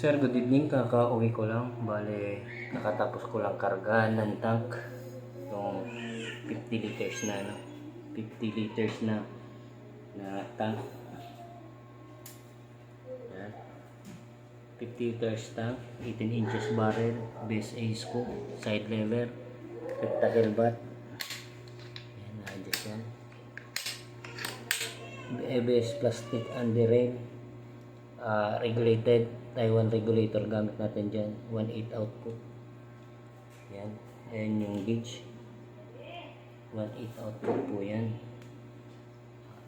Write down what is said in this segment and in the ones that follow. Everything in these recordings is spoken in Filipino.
Sir, good evening. Kaka-uwi ko lang. Bale, nakatapos ko lang kargahan ng tank. Yung 50 liters na, no? 50 liters na tank. Yan. 50 liters tank, 18 inches barrel, base ace ko, side lever, rectangle bat. Yan, na-adjust yan. ABS plastic underrail. Regulated Taiwan regulator gamit natin dyan, 1/8 output. Yan, ayan yung gauge, 1/8 output po yan.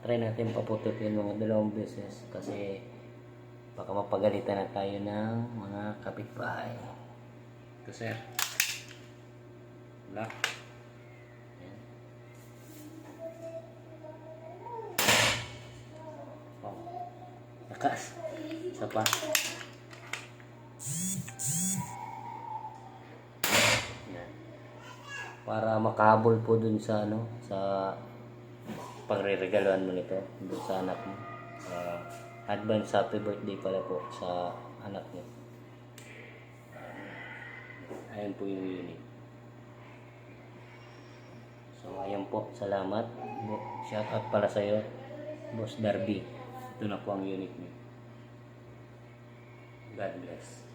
Try natin papututin mga 2 beses kasi baka mapagalitan na tayo ng mga kapitbahay. Ito sir, black. Yan. Oh, lakas. Isa pa. Yan. Para makahabol po dun sa sa pagre-regaluhan mo nito dun sa anak mo. Advance happy birthday pala po sa anak mo. Ayan po yung unit. So ayan po, salamat. Shout out pala sa iyo, Boss Darby. Ito na po ang unit niyo. God bless.